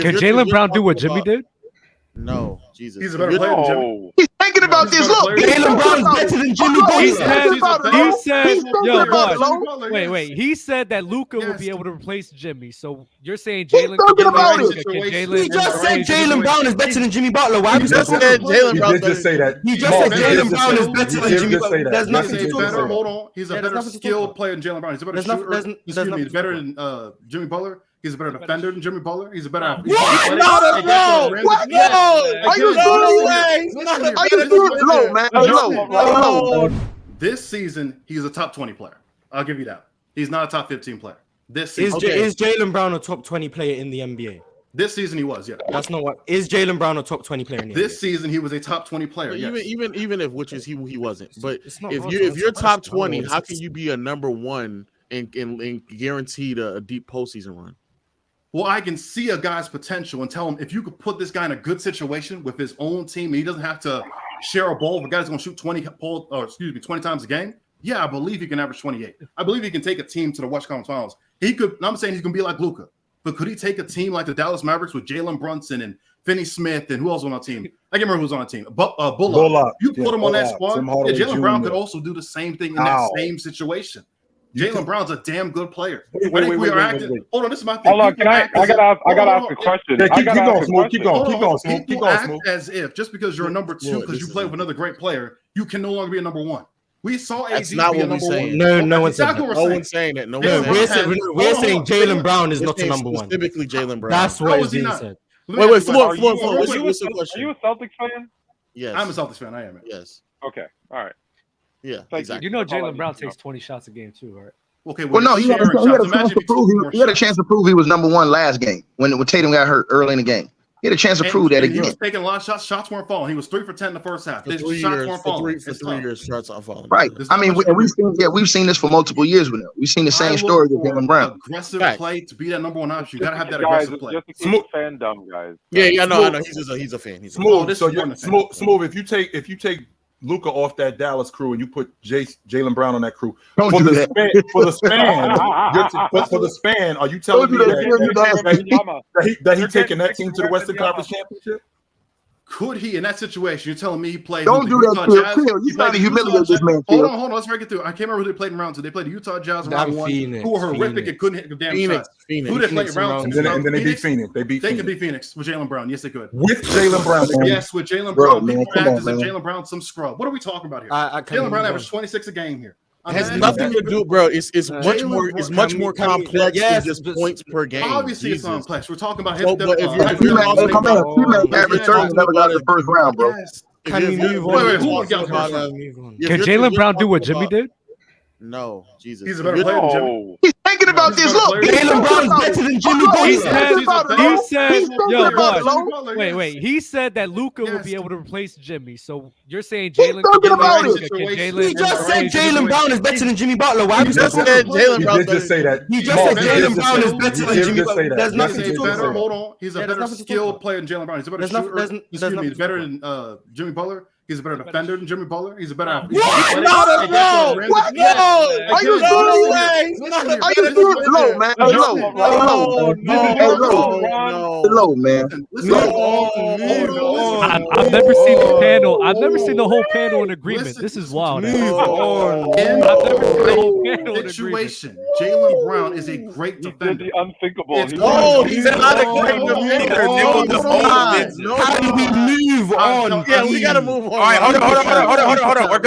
Can Jaylen Brown do what Jimmy did? No, Jesus. He's a better player than Jimmy. He's thinking about this. Look, Jaylen Brown's better than Jimmy Butler. Wait. He said that Luka would be able to replace Jimmy. So you're saying Jaylen? He just said Jaylen Brown is better than Jimmy Butler. Why? He just said Jaylen Brown. He did just say that. He just said Jaylen Brown is better than Jimmy Butler. There's nothing to talk about. Hold on. He's a better skilled player than Jaylen Brown. He's a better shooter. He's better than Jimmy Butler. He's a better defender than Jimmy Butler. He's a better athlete. What? No! Are you serious? Low, man. Low. This season, he's a top 20 player. I'll give you that. He's not a top 15 player. This season. Is Jaylen Brown a top 20 player in the NBA? This season he was, yeah. That's not what. Is Jaylen Brown a top 20 player in the NBA? This season he was a top 20 player. Yes. Even if he wasn't. But if you're top 20, how can you be a number one and guaranteed a deep postseason run? Well, I can see a guy's potential and tell him if you could put this guy in a good situation with his own team and he doesn't have to share a ball with a guy that's going to shoot 20 times a game. Yeah, I believe he can average 28. I believe he can take a team to the West Conference Finals. He could. I'm saying he's going to be like Luka, but could he take a team like the Dallas Mavericks with Jalen Brunson and Finney Smith and who else was on the team? I can't remember who was on the team. Bullock. You put him on that squad. Jaylen Brown could also do the same thing in that same situation. Jaylen Brown's a damn good player. Wait. Hold on, this is my thing. Hold on, I gotta ask a question. Keep going. People act as if just because you're a number two because you play with another great player, you can no longer be a number one. We saw AD be a number one. No one's saying that. No one's saying that. We're saying Jaylen Brown is not a number one. Specifically Jaylen Brown. That's what is being said. Wait, Flo. What's Are your question? you a Celtics fan? Yes. I'm a Celtics fan. I am. Yes. Okay. All right. Yeah. Exactly. You know Jaylen Brown takes 20 shots a game too, right? Okay. Well, no, he had a chance to prove he was number one last game when Tatum got hurt early in the game. He had a chance to prove that again. He was taking a lot of shots. Shots weren't falling. He was 3 for 10 in the first half. For 3 years, shots aren't falling. Right. I mean, we've seen this for multiple years with him. We've seen the same story with Jaylen Brown. Aggressive play to be that number one option. You got to have that aggressive play. Smooth fandom, guys. Yeah, I know. He's a fan. Smooth. Smooth. If you take Luka off that Dallas crew and you put Jaylen Brown on that crew for the span, are you telling me that he taking that team to the Western Conference Championship? Could he in that situation? You're telling me he played? Don't do that, Phil. You're trying to humiliate this man. Hold on. Let's break it through. I can't remember who they played in round two. They played the Utah Jazz in round one, who were horrific and couldn't hit the damn shots. Who they played in round two? And then they beat Phoenix. They could beat Phoenix with Jaylen Brown. Yes, they could. With Jaylen Brown. Yes, with Jaylen Brown. People act as if Jaylen Brown's some scrub. What are we talking about here? Jaylen Brown averaged 26 a game here. It has nothing to do, bro. It's much more complex than just points per game. Obviously, it's complex. We're talking about him. But if you're average 30 never got the first round, bro. Can we move on? Can Jaylen Brown do what Jimmy did? No, Jesus. He's a better player than Jimmy. He's thinking about this. Look, Jaylen Brown's better than Jimmy Butler. Wait. He said that Luka would be able to replace Jimmy. So you're saying Jaylen? He just said Jaylen Brown is better than Jimmy Butler. Why? He just said Jaylen Brown. He did just say that. He just said Jaylen Brown is better than Jimmy Butler. There's nothing to talk about. Hold on. He's a better skilled player than Jaylen Brown. He's a better shooter. He's better than Jimmy Butler. He's a better defender than Jimmy Butler. He's a better athlete. What? No! Are you low, man? Low, man. I've never seen the panel. I've never seen the whole panel in agreement. This is wild. In the situation, Jaylen Brown is a great defender. The unthinkable. He's not a great defender. How do we move on? Yeah, we gotta move on. All right, hold on. We're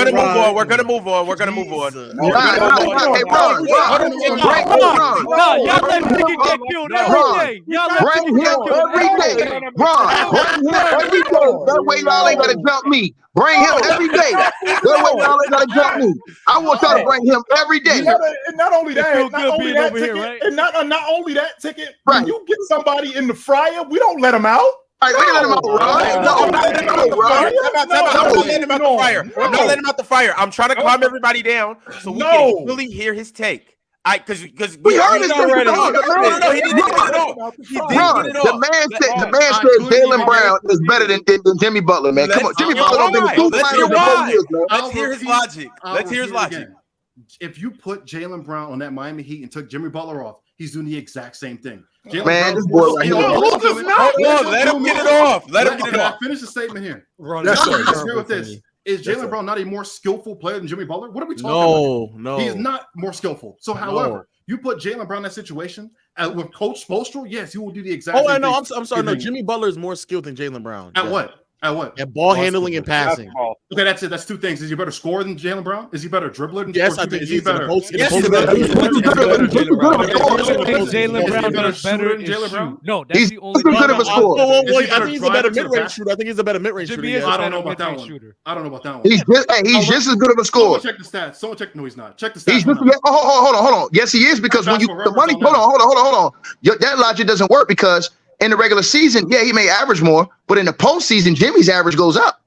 gonna move on. Hey, Ron. Y'all let nigga get killed every day. Bring him every day. Ron, bring him every day. That way y'all ain't gotta jump me. Bring him every day. That way y'all ain't gotta jump me. I want y'all to bring him every day. And not only that, Ticket, when you get somebody in the fryer, we don't let him out. Right, we let him out, Ron. Not letting him out the fire. I'm trying to calm everybody down so we can really hear his take. Because we heard it already. The man said Jaylen Brown is better than Jimmy Butler, man. Come on, Jimmy Butler don't been in 2 finals in 4 years, man. Let's hear his logic. If you put Jaylen Brown on that Miami Heat and took Jimmy Butler off, he's doing the exact same thing. Man, this boy right here. Luka's not. Let him get it off. Let him get it off. Finish the statement here. That's I disagree with this. Is Jaylen Brown not a more skillful player than Jimmy Butler? What are we talking about? No. He's not more skillful. So, however, you put Jaylen Brown in that situation with Coach Spoelstra, yes, he will do the exact same thing. I'm sorry. No, Jimmy Butler is more skilled than Jaylen Brown. At what? At ball handling and passing. Okay, that's it. That's two things. Is he better scorer than Jaylen Brown? Is he better dribbler than? Yes, I think he's better. Jaylen Brown does better than Jaylen Brown. No, that's the only. Good of a scorer. I think he's a better mid-range shooter. I think he's a better mid-range shooter. I don't know about that one. I don't know about that one. He's just as good of a scorer. Check the stats. Someone check. No, he's not. Check the stats. He's just, hold on. Yes, he is, because when you the money. Hold on. That logic doesn't work, because in the regular season, yeah, he may average more, but in the postseason, Jimmy's average goes up.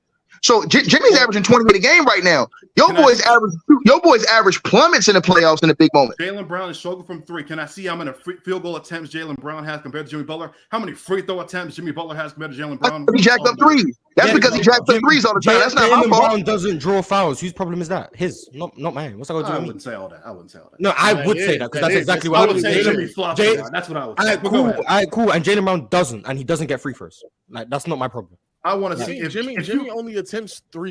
So Jimmy's averaging 20 a game right now. Your boy's average plummets in the playoffs in the big moment. Jaylen Brown is struggling from three. Can I see how many field goal attempts Jaylen Brown has compared to Jimmy Butler? How many free throw attempts Jimmy Butler has compared to Jaylen Brown? He jacked up threes. That's because he jacked up threes all the time. That's not my Jaylen fault. Brown doesn't draw fouls. Whose problem is that? His, not mine. What's that going to do? I with me? wouldn't say all that. No, I would say that, because that's exactly what I would say. That's what I would say. Cool. And Jaylen Brown doesn't, and he doesn't get free throws. Like, that's not my problem. I want to see if Jimmy only attempts three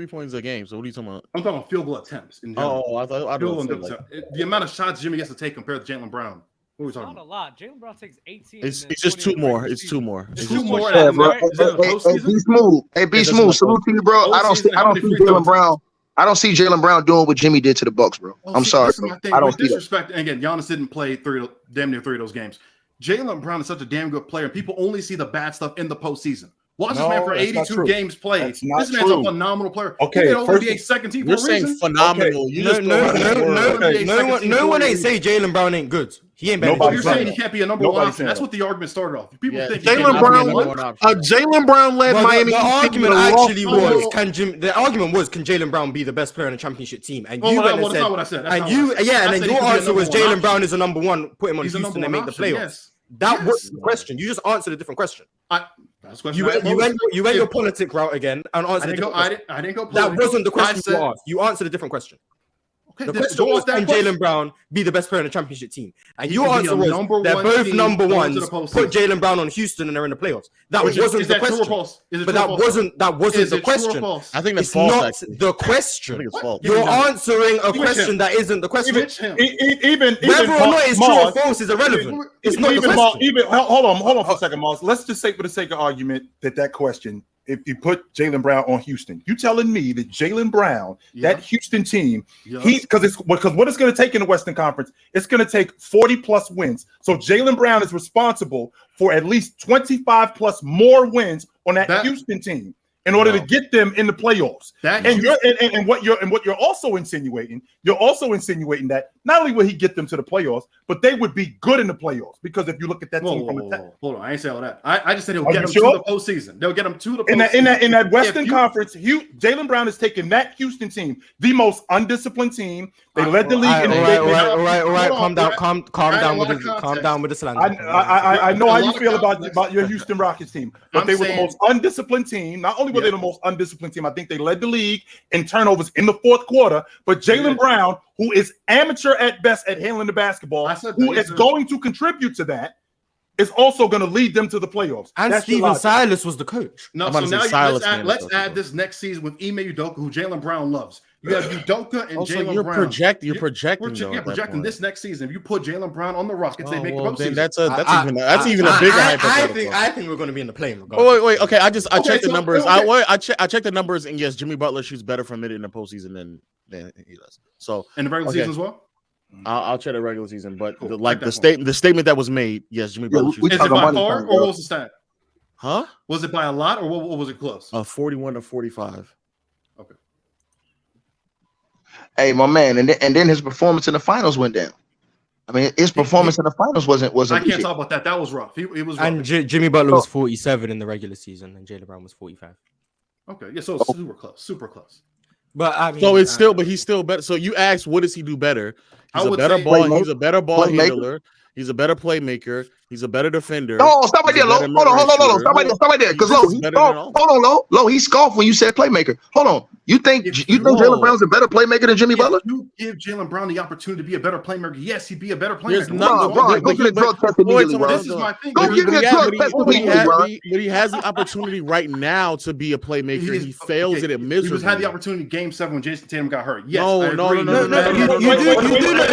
points a game. So what are you talking about? I'm talking about field goal attempts. I thought the amount of shots Jimmy gets to take compared to Jaylen Brown. What are we talking about? Not a lot. Jaylen Brown takes 18. It's just two more. It's two more. It's two more. Yeah, bro. Hey, be smooth. Hey, be smooth. Salute to you, bro. I don't see Jaylen Brown. I don't see Jaylen Brown doing what Jimmy did to the Bucks, bro. I'm sorry. I don't see disrespect. And again, Giannis didn't play damn near 3 of those games. Jaylen Brown is such a damn good player, and people only see the bad stuff in the postseason. Watch this man for 82 games played. This man's a phenomenal player. Okay, he first be a second team. You're saying phenomenal. No one ain't say Jaylen Brown ain't good. He ain't better. You're saying he can't be a number one option. That's what the argument started off. People think Jaylen Brown led Miami. The argument actually was, can Jaylen Brown be the best player on a championship team? And you went and said, what I said. And then your answer was Jaylen Brown is a number one. Put him on Houston and make the playoffs. That was the question. You just answered a different question. You went your politic route again and answered. I didn't go. That wasn't the question you asked. You answered a different question. Okay, the question was, can Jaylen Brown be the best player in the championship team? And your answer was, they're both number ones. Put Jaylen Brown on Houston and they're in the playoffs. That wasn't the question. But that wasn't the question. I think that's false. It's not the question. I think it's false. You're answering a question that isn't the question. Even whether or not it's true or false is irrelevant. It's not the question. Hold on for a second, Mars. Let's just say, for the sake of argument, that question. If you put Jaylen Brown on Houston, you telling me that Jaylen Brown, that Houston team, because what it's going to take in the Western Conference, it's going to take 40 plus wins. So Jaylen Brown is responsible for at least 25 plus more wins on that Houston team in order to get them in the playoffs. And what you're also insinuating, that not only will he get them to the playoffs, but they would be good in the playoffs, because if you look at that team from the top. Hold on, I ain't say all that. I just said he'll get them to the postseason. They'll get them to the postseason. In that Western Conference, Jaylen Brown has taken that Houston team, the most undisciplined team. They led the league. All right. Calm down with the slander. I know how you feel about your Houston Rockets team, but they were the most undisciplined team. Not only were they the most undisciplined team, I think they led the league in turnovers in the fourth quarter. But Jaylen Brown, who is amateur at best at handling the basketball, who is going to contribute to that, is also going to lead them to the playoffs. And Steven Silas was the coach. No, so now let's add this next season with Ime Udoka, who Jaylen Brown loves. You have Udoka and Jaylen Brown. You're projecting this next season. If you put Jaylen Brown on the Rockets, they make the postseason. That's even a bigger hypothetical. I think we're going to be in the play. Wait. Okay, I checked the numbers. I checked the numbers, and yes, Jimmy Butler shoots better from it in the postseason than he does. So in the regular season as well. I'll check the regular season, but the statement that was made, yes, Jimmy Butler shoots. Is it by far, or what was the stat? Huh? Was it by a lot, or what was it close? 41 to 45. Okay. Hey, my man, and then his performance in the finals went down. I mean, his performance in the finals wasn't. I can't talk about that. That was rough. It was rough. And Jimmy Butler was 47 in the regular season, and Jaylen Brown was 45. Okay, yeah, so it's super close. But I mean, so it's still, but he's still better. So you asked, what does he do better? He's a better ball handler. He's a better playmaker. He's a better defender. No, stop right there, Lo. Hold on. Stop right there. Because Lo, Lo, he scoffed when you said playmaker. Hold on. You think Jaylen Brown's a better playmaker than Jimmy Butler? You give Jaylen Brown the opportunity to be a better playmaker. Yes, he'd be a better playmaker. There's nothing. Go get a drug test immediately, bro. This is my thing. Go get a drug test immediately, bro. But he has the opportunity right now to be a playmaker. He fails at it miserably. He had the opportunity in Game 7 when Jason Tatum got hurt. Yes, no. You do that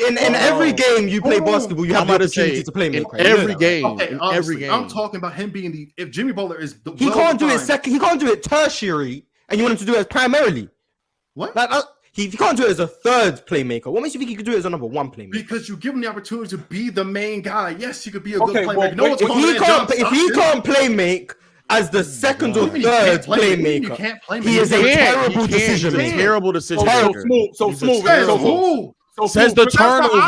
in every game you play basketball. You have the opportunity to play. In every game. Okay, every game. I'm talking about him being if Jimmy Butler is he can't do it second. He can't do it tertiary, and you want him to do it as primarily. What? He can't do it as a third playmaker. What makes you think he could do it as a number one playmaker? Because you give him the opportunity to be the main guy. Yes, he could be a good playmaker. Well, if he can't play make as the second or third playmaker, he is a terrible decision maker. Terrible decision maker. So smooth. Says the turnovers.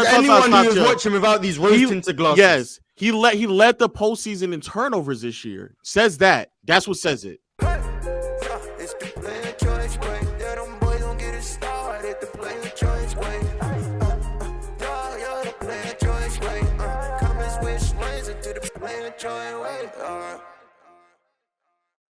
Anyone who is watching without these rose-tinted glasses. Yes, he led the postseason in turnovers this year. Says that. That's what says it. Join way.